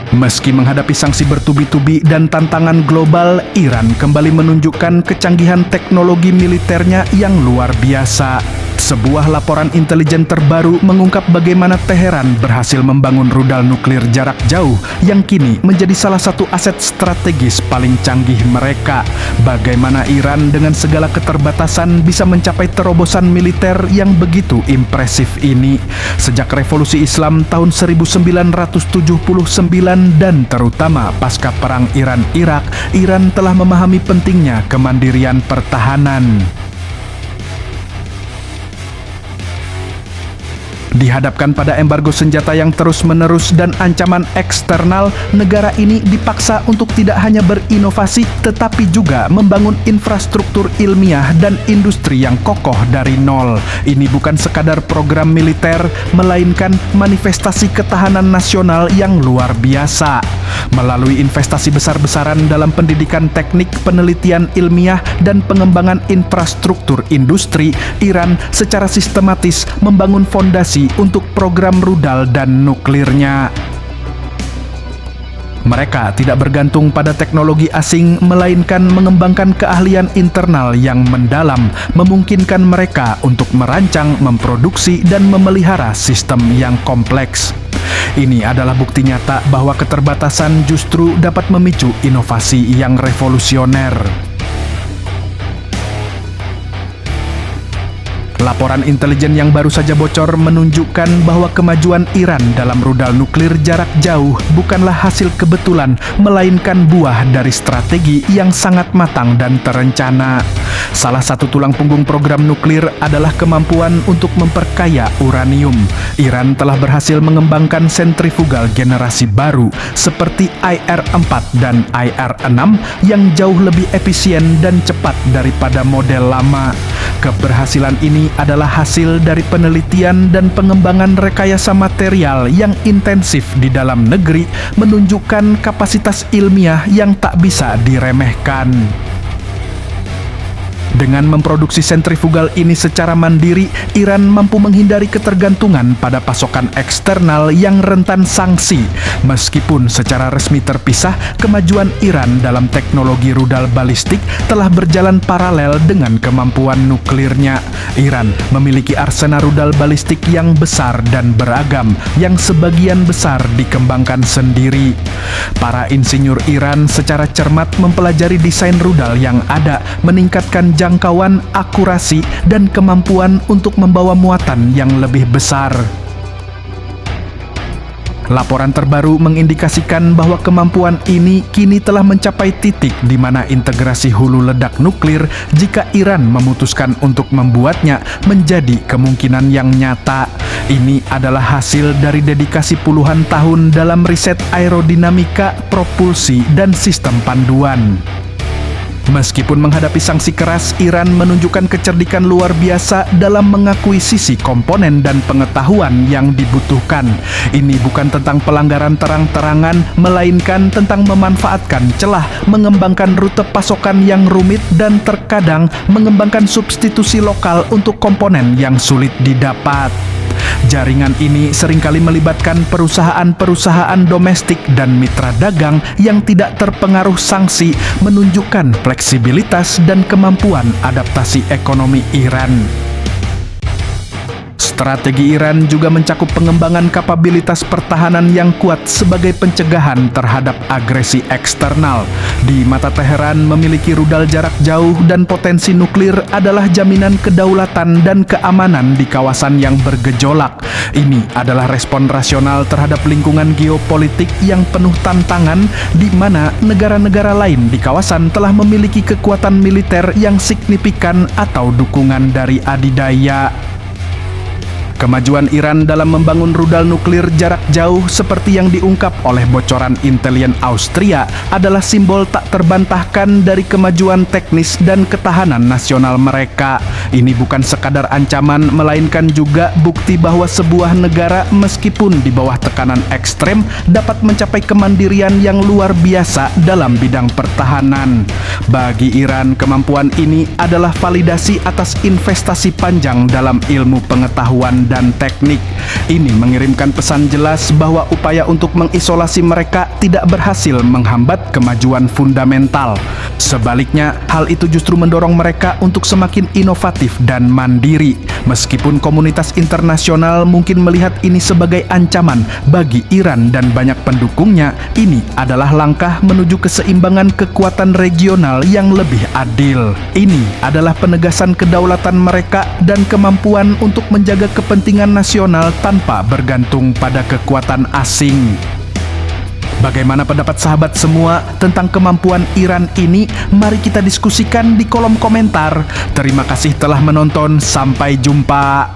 Meski menghadapi sanksi bertubi-tubi dan tantangan global, Iran kembali menunjukkan kecanggihan teknologi militernya yang luar biasa. Sebuah laporan intelijen terbaru mengungkap bagaimana Teheran berhasil membangun rudal nuklir jarak jauh yang kini menjadi salah satu aset strategis paling canggih mereka. Bagaimana Iran dengan segala keterbatasan bisa mencapai terobosan militer yang begitu impresif ini. Sejak revolusi Islam tahun 1979 dan terutama pasca perang Iran-Irak, Iran telah memahami pentingnya kemandirian pertahanan. Dihadapkan pada embargo senjata yang terus-menerus dan ancaman eksternal, negara ini dipaksa untuk tidak hanya berinovasi tetapi juga membangun infrastruktur ilmiah dan industri yang kokoh dari nol. Ini bukan sekadar program militer, melainkan manifestasi ketahanan nasional yang luar biasa. Melalui investasi besar-besaran dalam pendidikan teknik, penelitian ilmiah, dan pengembangan infrastruktur industri, Iran secara sistematis membangun fondasi untuk program rudal dan nuklirnya. Mereka tidak bergantung pada teknologi asing, melainkan mengembangkan keahlian internal yang mendalam, memungkinkan mereka untuk merancang, memproduksi, dan memelihara sistem yang kompleks. Ini adalah bukti nyata bahwa keterbatasan justru dapat memicu inovasi yang revolusioner. Laporan intelijen yang baru saja bocor menunjukkan bahwa kemajuan Iran dalam rudal nuklir jarak jauh bukanlah hasil kebetulan, melainkan buah dari strategi yang sangat matang dan terencana. Salah satu tulang punggung program nuklir adalah kemampuan untuk memperkaya uranium. Iran telah berhasil mengembangkan sentrifugal generasi baru seperti IR-4 dan IR-6 yang jauh lebih efisien dan cepat daripada model lama. Keberhasilan ini adalah hasil dari penelitian dan pengembangan rekayasa material yang intensif di dalam negeri, menunjukkan kapasitas ilmiah yang tak bisa diremehkan. Dengan memproduksi sentrifugal ini secara mandiri, Iran mampu menghindari ketergantungan pada pasokan eksternal yang rentan sanksi. Meskipun secara resmi terpisah, kemajuan Iran dalam teknologi rudal balistik telah berjalan paralel dengan kemampuan nuklirnya. Iran memiliki arsenal rudal balistik yang besar dan beragam, yang sebagian besar dikembangkan sendiri. Para insinyur Iran secara cermat mempelajari desain rudal yang ada, meningkatkan jangkauan, akurasi, dan kemampuan untuk membawa muatan yang lebih besar. Laporan terbaru mengindikasikan bahwa kemampuan ini kini telah mencapai titik di mana integrasi hulu ledak nuklir, jika Iran memutuskan untuk membuatnya, menjadi kemungkinan yang nyata. Ini adalah hasil dari dedikasi puluhan tahun dalam riset aerodinamika, propulsi, dan sistem panduan. Meskipun menghadapi sanksi keras, Iran menunjukkan kecerdikan luar biasa dalam mengakuisisi komponen dan pengetahuan yang dibutuhkan. Ini bukan tentang pelanggaran terang-terangan, melainkan tentang memanfaatkan celah, mengembangkan rute pasokan yang rumit, dan terkadang mengembangkan substitusi lokal untuk komponen yang sulit didapat. Jaringan ini seringkali melibatkan perusahaan-perusahaan domestik dan mitra dagang yang tidak terpengaruh sanksi, menunjukkan fleksibilitas dan kemampuan adaptasi ekonomi Iran. Strategi Iran juga mencakup pengembangan kapabilitas pertahanan yang kuat sebagai pencegahan terhadap agresi eksternal. Di mata Teheran, memiliki rudal jarak jauh dan potensi nuklir adalah jaminan kedaulatan dan keamanan di kawasan yang bergejolak. Ini adalah respon rasional terhadap lingkungan geopolitik yang penuh tantangan, di mana negara-negara lain di kawasan telah memiliki kekuatan militer yang signifikan atau dukungan dari adidaya. Kemajuan Iran dalam membangun rudal nuklir jarak jauh seperti yang diungkap oleh bocoran intelijen Austria adalah simbol tak terbantahkan dari kemajuan teknis dan ketahanan nasional mereka. Ini bukan sekadar ancaman, melainkan juga bukti bahwa sebuah negara meskipun di bawah tekanan ekstrem dapat mencapai kemandirian yang luar biasa dalam bidang pertahanan. Bagi Iran, kemampuan ini adalah validasi atas investasi panjang dalam ilmu pengetahuan dan teknik. Ini mengirimkan pesan jelas bahwa upaya untuk mengisolasi mereka tidak berhasil menghambat kemajuan fundamental. Sebaliknya, hal itu justru mendorong mereka untuk semakin inovatif dan mandiri. Meskipun komunitas internasional mungkin melihat ini sebagai ancaman bagi Iran dan banyak pendukungnya, ini adalah langkah menuju keseimbangan kekuatan regional yang lebih adil. Ini adalah penegasan kedaulatan mereka dan kemampuan untuk menjaga kepentingan nasional tanpa bergantung pada kekuatan asing. Bagaimana pendapat sahabat semua tentang kemampuan Iran ini? Mari kita diskusikan di kolom komentar. Terima kasih telah menonton, sampai jumpa.